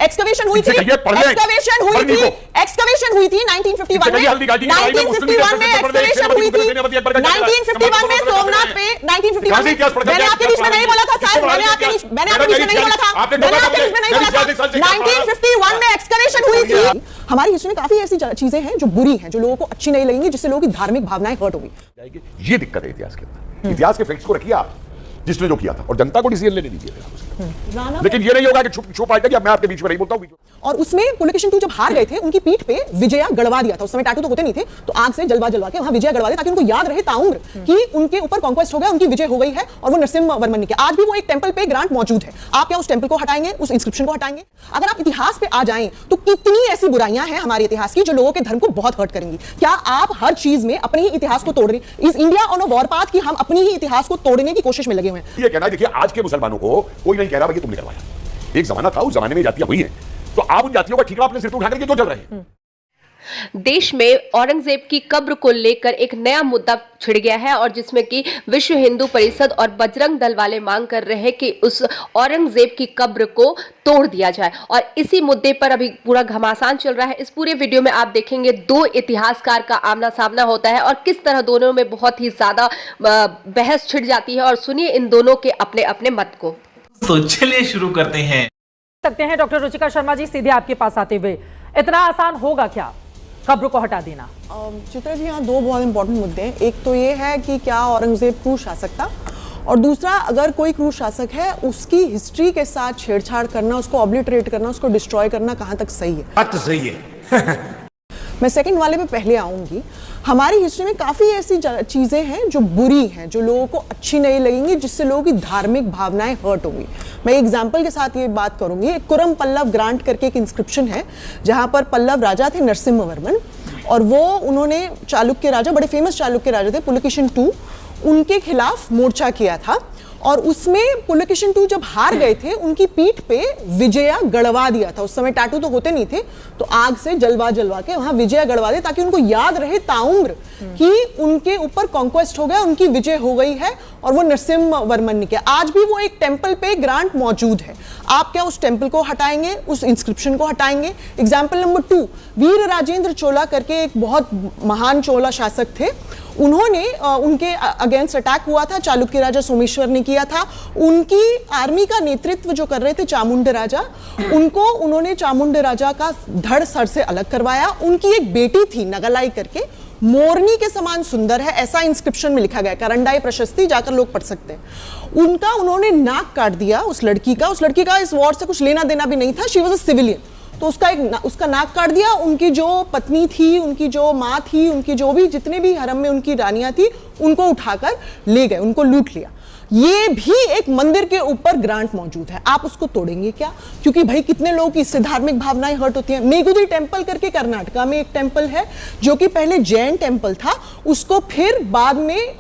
Excavation हुई थी 1951 में 1951 में एक्सकवेशन हुई थी 1951 में सोमनाथ पे 1951 में मैंने आपके बीच में नहीं बोला था शायद मैंने आपके बीच में नहीं बोला था 1951 में एक्सकवेशन हुई थी। हमारी हिस्ट्री में काफी ऐसी चीजें हैं जो बुरी हैं, जो लोगों को अच्छी नहीं लगेंगी, जिससे लोगों की धार्मिक भावनाएं हर्ट होगी। ये दिक्कत है इतिहास के अंदर। इतिहास के फैक्ट्स को रखिए आप, जिसने जो किया था, और जनता को डिसीजन लेने दीजिए। लेकिन ये नहीं होगा कि छुप आएगा कि अब मैं आपके बीच में नहीं बोलता हूं। और उसमें पुलकेशिन II जब हार गए थे, उनकी पीठ पे विजया गड़वा दिया था। उस समय टैटू तो होते नहीं थे, तो आग से जलवा के वहां विजया गड़वा दिया, ताकि उनको याद रहे ताउम्र कि उनके ऊपर कॉन्क्वेस्ट हो गया, उनकी विजय हो गई है, और वो नरसिम्हा वर्मन ने किया। आज भी वो एक टेंपल पे ग्रांट मौजूद है। आप क्या उस टेंपल को हटाएंगे, उस इंस्क्रिप्शन को हटाएंगे? अगर आप इतिहास पे आ जाएं तो कितनी ऐसी बुराइयां हैं हमारे इतिहास की जो लोगों के धर्म को बहुत हर्ट करेंगी। क्या आप हर चीज में अपने ही इतिहास को तोड़ रहे हैं? Is India on a war path कि हम अपनी ही इतिहास को तोड़ने की कोशिश में लगे हुए हैं? ये कहना है, देखिए आज के मुसलमानों को कोई नहीं कह रहा भाई तुमने करवाया। एक जमाना था, उस जमाने में जातियां हुई हैं, तो आप उन जातियों का ठीकरा अपने सिर पर उठा करके क्यों चल रहे हैं? देश में औरंगजेब की कब्र को लेकर एक नया मुद्दा छिड़ गया है, और जिसमें कि विश्व हिंदू परिषद और बजरंग दल वाले मांग कर रहे हैं कि उस औरंगजेब की कब्र को तोड़ दिया जाए। और इसी मुद्दे पर अभी पूरा घमासान चल रहा है। इस पूरे वीडियो में आप देखेंगे दो इतिहासकार का आमना सामना होता है और किस तरह दोनों में बहुत ही ज्यादा बहस छिड़ जाती है। और सुनिए इन दोनों के अपने अपने मत को। तो चलिए शुरू करते हैं। डॉक्टर रुचिका शर्मा जी, सीधे आपके पास आते हुए, इतना आसान होगा क्या कब्र को हटा देना? चित्रा जी, यहाँ दो बहुत इंपॉर्टेंट मुद्दे हैं। एक तो ये है कि क्या औरंगजेब क्रूर शासक था, और दूसरा, अगर कोई क्रूर शासक है उसकी हिस्ट्री के साथ छेड़छाड़ करना, उसको ऑब्लिटरेट करना, उसको डिस्ट्रॉय करना कहाँ तक सही है? बात तो सही है। मैं सेकंड वाले पे पहले आऊंगी। हमारी हिस्ट्री में काफ़ी ऐसी चीज़ें हैं जो बुरी हैं, जो लोगों को अच्छी नहीं लगेंगी, जिससे लोगों की धार्मिक भावनाएं हर्ट होंगी। मैं एग्जाम्पल के साथ ये बात करूंगी। एक कुरम पल्लव ग्रांट करके एक इंस्क्रिप्शन है, जहां पर पल्लव राजा थे नरसिम्हा वर्मन, और वो उन्होंने चालुक्य राजा, बड़े फेमस चालुक्य राजा थे पुलकेशिन II, उनके खिलाफ मोर्चा किया था। और उसमें पुलकेशिन II जब हार गए थे, उनकी पीठ पे विजया गड़वा दिया था। उस समय टैटू तो होते नहीं थे, तो आग से जलवा के वहां विजया गड़वा दिया, ताकि उनको याद रहे ताउम्र कि उनके ऊपर कॉन्क्वेस्ट हो गया, उनकी विजय हो गई है, और वो नरसिम्हा वर्मन ने किया। आज भी वो एक टेंपल पे ग्रांट मौजूद है। आप क्या उस टेंपल को हटाएंगे, उस इंस्क्रिप्शन को हटाएंगे? एग्जाम्पल नंबर 2, वीर राजेंद्र चोला करके एक बहुत महान चोला शासक थे। उन्होंने उनके अगेंस्ट अटैक हुआ था, चालुक्य राजा सोमेश्वर ने किया था। उनकी आर्मी का नेतृत्व जो कर रहे थे चामुंड राजा, उन्होंने चामुंड राजा का धड़ सर से अलग करवाया। उनकी एक बेटी थी नगलाई करके, मोरनी के समान सुंदर है, ऐसा इंस्क्रिप्शन में लिखा गया। करंडाई प्रशस्ति जाकर लोग पढ़ सकते हैं। उन्होंने नाक काट दिया उस लड़की का इस वॉर से कुछ लेना देना भी नहीं था। शी वॉज अ सिविलियन, तो उसका नाक काट दिया। उनकी जो पत्नी थी, उनकी जो माँ थी, उनकी जो भी जितने भी हरम में उनकी रानियां थी, उनको उठाकर ले गए, उनको लूट लिया। ये भी एक मंदिर के ऊपर ग्रांट मौजूद है। आप उसको तोड़ेंगे क्या? क्योंकि भाई कितने लोगों की इससे धार्मिक भावनाएं हर्ट होती हैं। मेगुदी टेंपल करके कर्नाटका में एक टेंपल है, जो कि पहले जैन टेंपल था, उसको फिर बाद में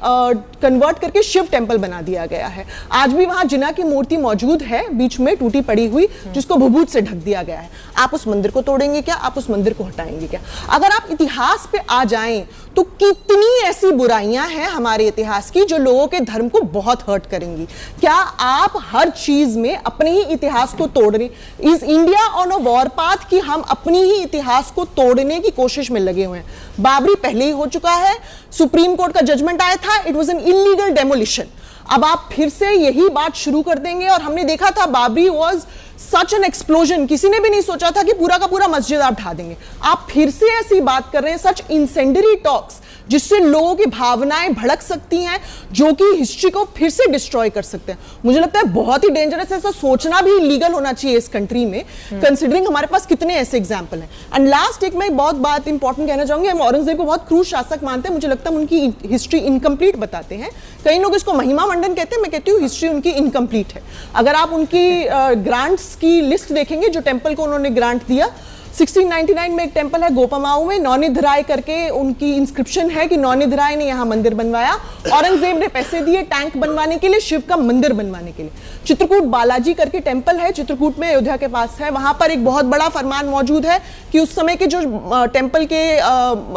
कन्वर्ट करके शिव टेंपल बना दिया गया है। आज भी वहां जिना की मूर्ति मौजूद है, बीच में टूटी पड़ी हुई, जिसको भभूत से ढक दिया गया है। आप उस मंदिर को तोड़ेंगे क्या? आप उस मंदिर को हटाएंगे क्या? अगर आप इतिहास पे आ जाएं तो कितनी ऐसी बुराइयां हैं हमारे इतिहास की जो लोगों के धर्म को बहुत हर्ट करेंगी। क्या आप हर चीज में अपने ही इतिहास को तोड़ रहे? Is India on a war path कि हम अपनी ही इतिहास को तोड़ने की कोशिश में लगे हुए हैं? बाबरी पहले ही हो चुका है, सुप्रीम कोर्ट का जजमेंट आया था, it was an illegal demolition. अब आप फिर से यही बात शुरू कर देंगे? और हमने देखा था Babri was such an explosion, किसी ने भी नहीं सोचा था कि पूरा का पूरा मस्जिद आप ढा देंगे। आप फिर से ऐसी बात कर रहे हैं, सच इंसेंडरी टॉक्स, जिससे लोगों की भावनाएं भड़क सकती हैं, जो कि हिस्ट्री को फिर से डिस्ट्रॉय कर सकते हैं। मुझे लगता है बहुत ही डेंजरस है। ऐसा सोचना भी इलीगल होना चाहिए इस कंट्री में, कंसिडरिंग हमारे पास कितने ऐसे एग्जाम्पल हैं। एंड लास्ट एक मैं बहुत बात इंपॉर्टेंट कहना चाहूंगी। हम औरंगजेब को बहुत क्रूर शासक मानते हैं, मुझे लगता है उनकी हिस्ट्री इनकम्प्लीट बताते हैं। कई लोग इसको महिमा मंडन कहते हैं, मैं कहती हूँ हिस्ट्री उनकी इनकम्प्लीट है। अगर आप उनकी ग्रांट्स की लिस्ट देखेंगे, जो टेंपल को उन्होंने ग्रांट दिया, 1699 में एक टेम्पल है गोपमाऊ में, नौनिध राय करके उनकी इंस्क्रिप्शन है कि नौनिध राय ने यहाँ मंदिर बनवाया। औरंगजेब ने पैसे दिए टैंक बनवाने के लिए, शिव का मंदिर बनवाने के लिए। चित्रकूट बालाजी करके टेम्पल है, चित्रकूट में, अयोध्या के पास है। वहां पर एक बहुत बड़ा फरमान मौजूद है कि उस समय के जो टेम्पल के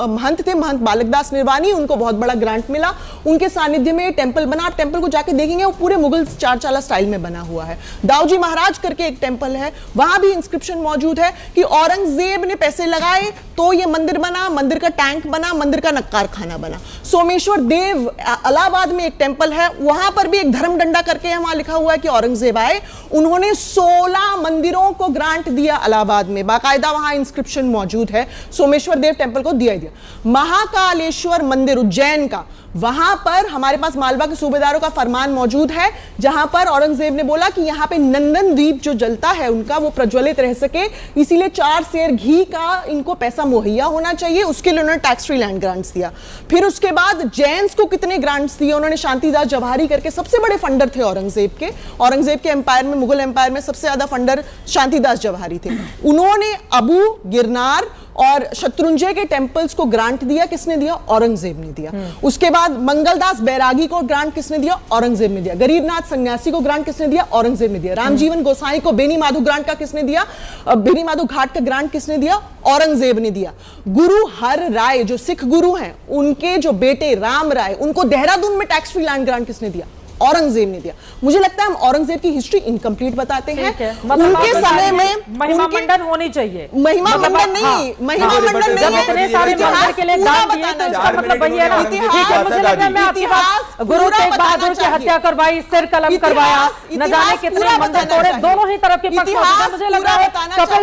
महंत थे, महंत बालकदास निर्वाणी, उनको बहुत बड़ा ग्रांट मिला। उनके सानिध्य में टेम्पल बना। आप टेम्पल को जाके देखेंगे वो पूरे मुगल चारचाला स्टाइल में बना हुआ है। दाऊजी महाराज करके एक टेम्पल है, वहां भी इंस्क्रिप्शन मौजूद है कि औरंगजेब ने पैसे लगाए तो ये मंदिर बना, मंदिर का टैंक बना, मंदिर का नक्कार खाना बना। सोमेश्वर देव इलाहाबाद में एक टेम्पल है, वहां पर भी एक धर्म डंडा करके वहां लिखा हुआ है कि औरंगजेब आए, उन्होंने 16 मंदिरों को ग्रांट दिया इलाहाबाद में, बाकायदा वहां इंस्क्रिप्शन मौजूद है। सोमेश्वर देव टेम्पल को दिया ही दिया। महाकालेश्वर मंदिर उज्जैन का, वहां पर हमारे पास मालवा के सूबेदारों का फरमान मौजूद है, जहां पर औरंगजेब ने बोला कि यहां पे नंदन दीप जो जलता है उनका, वो प्रज्वलित रह सके, इसीलिए 4 सेर घी का इनको पैसा मुहैया होना चाहिए, उसके लिए उन्होंने टैक्स फ्री लैंड ग्रांट्स दिया। फिर उसके बाद जैन्स को कितने ग्रांट्स दिए उन्होंने, शांतिदास जवाहरी करके सबसे बड़े फंडर थे औरंगजेब के एम्पायर में, मुगल एम्पायर में सबसे ज्यादा फंडर शांतिदास जवाहरी थे। उन्होंने अबू, गिरनार और शत्रुंजय के टेम्पल्स को ग्रांट दिया। किसने दिया? औरंगजेब ने दिया। उसके बाद मंगलदास बैरागी को ग्रांट किसने दिया? औरंगजेब ने दिया। गरीबनाथ सन्यासी को ग्रांट किसने दिया? औरंगजेब ने दिया। रामजीवन गोसाई को बेनी माधो ग्रांट का किसने दिया? बेनी माधो घाट का ग्रांट किसने दिया? औरंगजेब ने दिया। गुरु हर राय जो सिख गुरु हैं, उनके जो बेटे राम राय, उनको देहरादून में टैक्स फ्री लैंड ग्रांट किसने दिया? औरंगजेब ने दिया। मुझे लगता है हम औरंगजेब की हिस्ट्री इनकम्प्लीट बताते हैं। उनके समय में महिमा मंडन होनी चाहिए। महिमा मंडन नहीं, महिमा मंडन नहीं है। इतने सारे मंदिर के लिए दान दिए तो इसका मतलब वही है ना। ठीक है, मुझे लग रहा है मैं आपकी बात, गुरु तेग बहादुर की हत्या करवाई, सिर कलम करवाया, न जाने कितने मंदिर तोड़े, दोनों ही तरफ के पक्ष होते। मुझे लग रहा है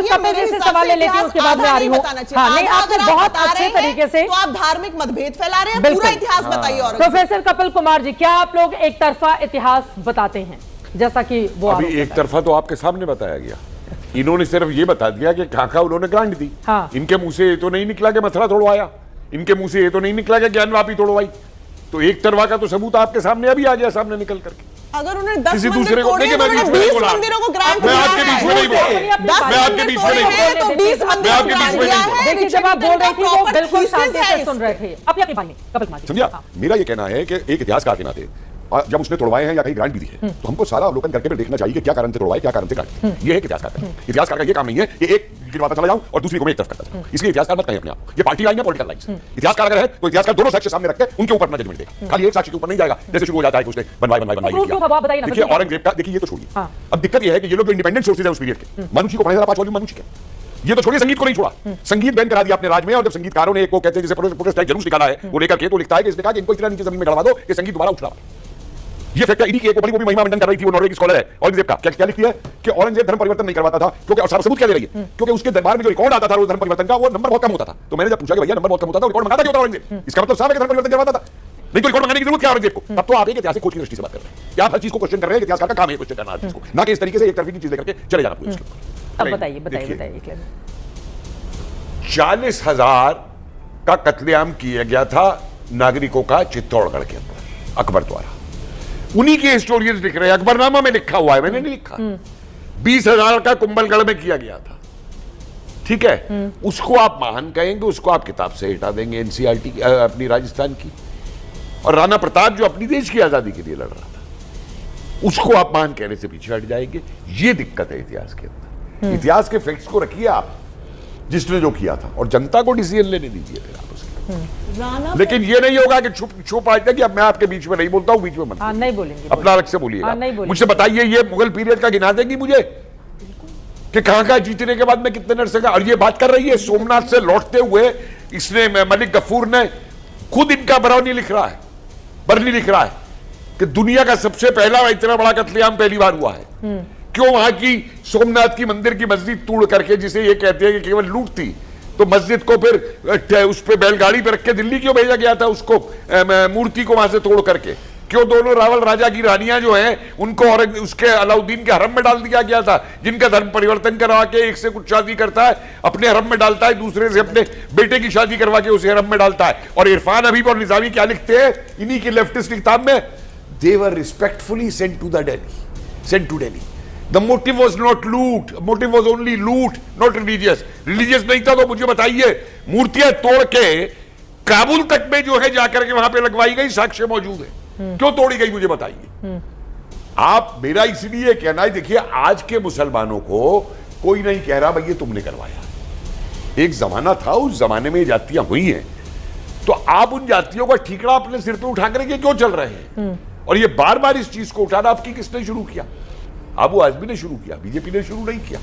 कपिल जी से सवाल ले लेती हूँ, उसके बाद में आ रही हूँ। हाँ, नहीं, आपने बहुत अच्छे तरीके से, तो आप धार्मिक मतभेद फैला रहे हैं। पूरा इतिहास बताइए। प्रोफेसर कपिल कुमार जी, क्या आप लोग एक तरफा इतिहास बताते हैं जैसा कि वो अभी एक तरफा तो आपके सामने बताया गया। इन्होंने सिर्फ ये बता दिया कि काका उन्होंने ग्रांट दी। हाँ। इनके मुंह से ये तो नहीं निकला कि मथुरा तोड़वाया, इनके मुंह से ये तो नहीं निकला कि ज्ञानवापी तोड़वाई। तो एक तरफा का तो सबूत आपके सामने अभी आ गया सामने निकल करके। अगर उन्होंने 10 किसी मंदिर दूसरे को तोड़े देखिए, तो मैं उन्होंने बीच में 20 बोला। मंदिरों को ग्रांट मैं दिया आपके बीच में नहीं बोला। है। 10 मैं आपके मंदिर बीच में तोड़े नहीं हैं तो 20 बोला। मंदिरों मैं को आपके ग्रांट बीच में दिया नहीं बोला। है। देखिए, जब आप बोल रही थी वो प्रॉपर बिल्कुल thesis शांति है से सुन रहे थे। अपने भाई कपिल कुमार जी समझिए, मेरा ये कहना है कि एक इतिहासकार के नाते जब उसने तोड़वाए हैं या कहीं ग्रांट भी दी है, तो हमको सारा अवलोकन करके फिर देखना चाहिए कि क्या कारण से तोड़वाए, क्या कारण से ग्रांट। ये है इतिहासकार का। इतिहासकार का ये काम नहीं है कि एक गिरवाता चला जाऊं और दूसरी को मैं एक तरफ करता जाऊं। इसलिए इतिहासकार मत कहें अपने आप। ये पार्टी लाइन है, पॉलिटिकल लाइन। इतिहासकार अगर है तो इतिहासकार दोनों साक्ष्य सामने रख के उनके ऊपर अपना जजमेंट देगा। खाली एक साक्ष्य के ऊपर नहीं जाएगा, जैसे शुरू हो जाता है कि उसने बनवाए किया। देखिए औरंगजेब का, देखिए ये तो छोड़िए। अब दिक्कत ये है कि ये लोग इंडिपेंडेंट सोर्सेज है उस पीरियड के। मनुष्य को पढ़ा 5 वॉल्यूम मनुष्य के। ये तो छोड़िए, संगीत को नहीं छोड़ा, संगीत बैन करा दिया अपने राज में। और जब संगीतकारों ने एक को कहते हैं जैसे प्रोटेस्ट जुलूस निकाला है, वो लेकर के तो लिखता है कि इसने कहा कि इनको इतना नीचे जमीन में गड़वा दो कि संगीत दोबारा उठा। ये फैक्ट है। इन्हीं की एक बड़ी वो भी महिमा मंडन कर रही थी, वो नॉर्वे की स्कॉलर है औरंगजेब का। क्या लिखती है कि औरंगजेब धर्म परिवर्तन नहीं करवाता था, क्योंकि और सबूत क्या दे रही है, क्योंकि उसके दरबार में जो रिकॉर्ड आता था धर्म परिवर्तन का, वो नंबर बहुत कम होता था। तो मैंने जब पूछा कि भैया नंबर बहुत कम होता था, रिकॉर्ड मंगाता क्यों था औरंगजेब? इसका मतलब साफ है कि धर्म परिवर्तन करवाता था, नहीं तो रिकॉर्ड मंगाने की जरूरत क्या औरंगजेब को? तब तो आप एक ऐतिहासिक खोज की दृष्टि से बात कर रहे हैं। आप हर चीज को क्वेश्चन कर रहे हैं। इतिहासकार का काम है क्वेश्चन करना हर चीज को, ना कि इस तरीके से एक तरफी की चीज लेकर के चले जाना पूरे। अब बताइए 40,000 का कत्लेआम किया गया था नागरिकों का चित्तौड़गढ़ के अंदर अकबर द्वारा। उन्हीं के हिस्टोरियंस लिख रहे हैं, अकबरनामा में लिखा हुआ है, मैंने नहीं लिखा। 20,000 का कुंभलगढ़ में किया गया था। ठीक है, उसको आप महान कहेंगे, उसको आप किताब से हटा देंगे, एनसीईआरटी अपनी राजस्थान की। और राणा प्रताप जो अपनी देश की आजादी के लिए लड़ रहा था, उसको आप महान कहने से पीछे हट जाएंगे। ये दिक्कत है इतिहास के अंदर। इतिहास के फैक्ट्स को रखिए आप, जिसने जो किया था, और जनता को डिसीजन लेने दीजिए फिर आप उसके। लेकिन ये नहीं होगा कि छुप आ जाए। अब मैं आपके बीच में नहीं बोलता हूं, बीच में मत। नहीं बोलेंगे, अपना अलग से बोलिएगा। मुझसे बताइए, ये मुगल पीरियड का गिना देंगी मुझे कि कहां जीतने के बाद में कितने नरसिंह। और ये बात कर रही है सोमनाथ से लौटते हुए, इसने मलिक गफूर ने खुद इनका बरौनी लिख रहा है, बरनी लिख रहा है कि दुनिया का सबसे पहला इतना बड़ा कत्लेआम पहली बार हुआ है। क्यों? वहां की सोमनाथ की मंदिर की मस्जिद तोड़ करके, जिसे ये कहते हैं कि केवल लूट थी, तो मस्जिद को फिर उस पे बैलगाड़ी पे रख के दिल्ली क्यों भेजा गया था? उसको मूर्ति को वहां से तोड़ करके क्यों दोनों रावल राजा की रानियां जो हैं उनको और उसके अलाउद्दीन के हरम में डाल दिया गया था, जिनका धर्म परिवर्तन करवा के एक से कुछ शादी करता है, अपने हरम में डालता है, दूसरे से अपने बेटे की शादी करवा के उसे हरम में डालता है। और इरफान हबीब और निजामी क्या लिखते हैं इन्हीं की लेफ्टिस्ट किताब में? They were respectfully sent to Delhi the motive was not loot, motive was only loot, not religious. Religious नहीं था तो मुझे बताइए, मूर्तियां तोड़ के काबुल तक में जो है जाकर के वहां पे लगवाई गई, साक्ष्य मौजूद है। क्यों तोड़ी गई मुझे बताइए आप। मेरा इसलिए कहना है, देखिए आज के मुसलमानों को कोई नहीं कह रहा भाई ये तुमने करवाया। एक जमाना था, उस जमाने में ये जातियां हुई हैं, तो आप उन जातियों का ठीकरा अपने सिर पे उठा करके क्यों चल रहे हैं? और ये बार बार इस चीज को उठाना आपकी किसने शुरू किया? अबू आजमी ने शुरू किया, बीजेपी ने शुरू नहीं किया।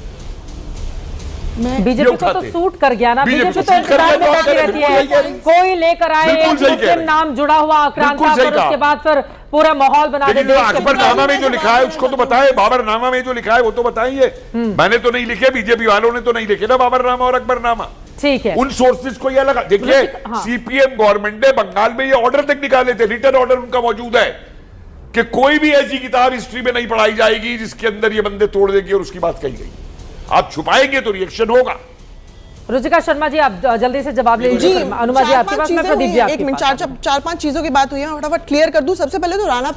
बीजेपी को तो सूट कर गया ना, बीजेपी तो इंतजार में बैठी रहती है, कोई लेकर आए, मुस्लिम नाम जुड़ा हुआ आक्रांता, और उसके बाद फिर पूरा माहौल बना दे। अकबरनामा में जो लिखा है उसको तो बताए, बाबरनामा में जो लिखा है वो तो बताइए। मैंने तो नहीं लिखे, बीजेपी वालों ने तो नहीं लिखे ना बाबरनामा और अकबरनामा। ठीक है, उन सोर्सेज को यह लगा। देखिए सीपीएम गवर्नमेंट ने बंगाल में ये ऑर्डर तक निकाले थे, रिटर्न ऑर्डर उनका मौजूद है कि कोई भी ऐसी किताब हिस्ट्री में नहीं पढ़ाई जाएगी जिसके अंदर ये बंदे तोड़ देंगे और उसकी बात कही गई। आप छुपाएंगे तो रिएक्शन होगा। रुचिका शर्मा जी आप जल्दी से जवाब ले लीजिए। अनुमा जी आपके पास, मैं प्रदीप जी आपके एक मिनट, चार पांच चीजों की बात हुई है, फटाफट क्लियर कर दूं। सबसे पहले तो राणा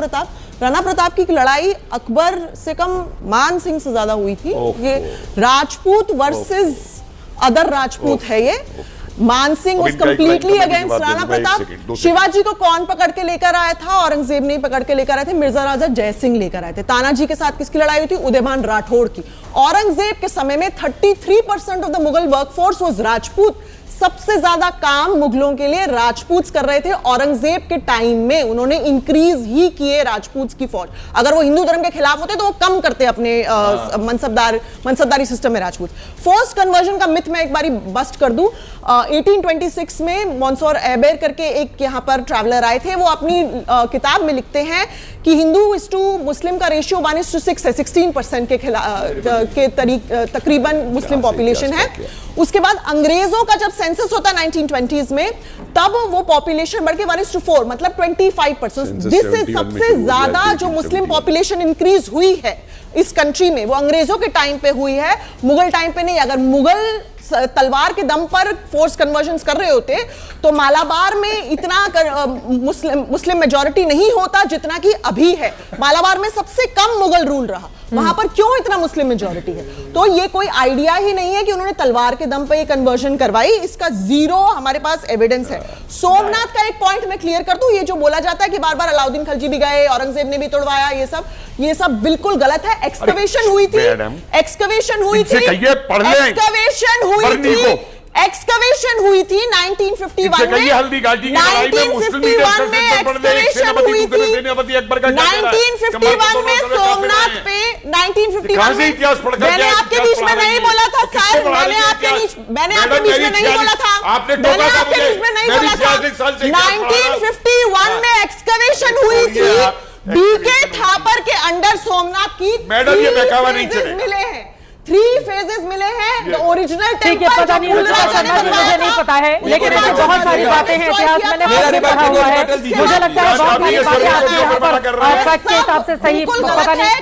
प्रताप की लड़ाई अकबर से कम मान सिंह से ज्यादा हुई थी। ये राजपूत वर्सेस अदर राजपूत है। ये मान Singh was completely against Rana Pratap. Shivaji को कौन पकड़ के लेकर आया था? औरंगजेब ने पकड़ के लेकर आए थे, मिर्जा राजा जयसिंह लेकर आए थे। तानाजी के साथ किसकी लड़ाई हुई थी? उदयमान राठौड़ की। औरंगजेब के समय में 33% of the Mughal workforce was Rajput. सबसे ज्यादा काम मुगलों के लिए राजपूत कर रहे थे। औरंगजेब के टाइम में उन्होंने इंक्रीज ही किए राजपूत की फौज। अगर वो हिंदू धर्म के खिलाफ होते तो वो कम करते अपने मनसबदारी सिस्टम में राजपूत। फोर्स्ड कन्वर्जन का मिथ मैं एक बारी बस्ट कर दूं। 1826 में मॉन्सोर एबेर करके एक यहाँ पर ट्रैवलर आए थे। वो अपनी किताब में लिखते हैं कि हिंदू इज टू मुस्लिम का रेशियो 1:6 है। 16% के तकरीबन मुस्लिम पॉपुलेशन है। उसके बाद अंग्रेजों का जब सेंसस होता है 1920s में, तब वो पॉपुलेशन बढ़ के 1:4, मतलब 25%। दिस इज सबसे ज्यादा जो मुस्लिम पॉपुलेशन इंक्रीज हुई है इस कंट्री में, वो अंग्रेजों के टाइम पे हुई है, मुगल टाइम पे नहीं। अगर मुगल तलवार के दम पर फोर्स कन्वर्जन कर रहे होते तो मालाबार में इतना मुस्लिम मेजॉरिटी नहीं होता जितना कि अभी है। मालाबार में सबसे कम मुगल रूल रहा, वहां पर क्यों इतना मुस्लिम मेजॉरिटी है? तो ये कोई आइडिया ही नहीं है कि उन्होंने तलवार के दम पर ये कन्वर्जन करवाई। इसका जीरो हमारे पास एविडेंस है। सोमनाथ का एक पॉइंट मैं क्लियर कर दूं, ये जो बोला जाता है कि बार बार अलाउद्दीन खिलजी भी गए, औरंगजेब ने भी तोड़वाया, ये सब बिल्कुल गलत है। एक्सकवेशन हुई थी, एक्सकवेशन हुई थी 1951 में। 1951 में एक्सकवेशन हुई थी। 1951 में सोमनाथ पे 1951 मैंने आपके बीच में नहीं बोला था सर, मैंने आपके बीच में नहीं बोला था, 1951 में एक्सकवेशन हुई थी। बीके थापर के अंडर सोमनाथ की मैडम ये बहकावा नहीं चलेगा। मिले हैं, 3 फेजेस मिले हैं। ओरिजिनल ठीक है, पता नहीं मुझे नहीं पता है, लेकिन ऐसी बहुत सारी बातें हैं, इतिहास मैंने पढ़ा हुआ है। मुझे लगता है बहुत सारी बातें आपके यहाँ पर फैक्ट के हिसाब से सही पता नहीं।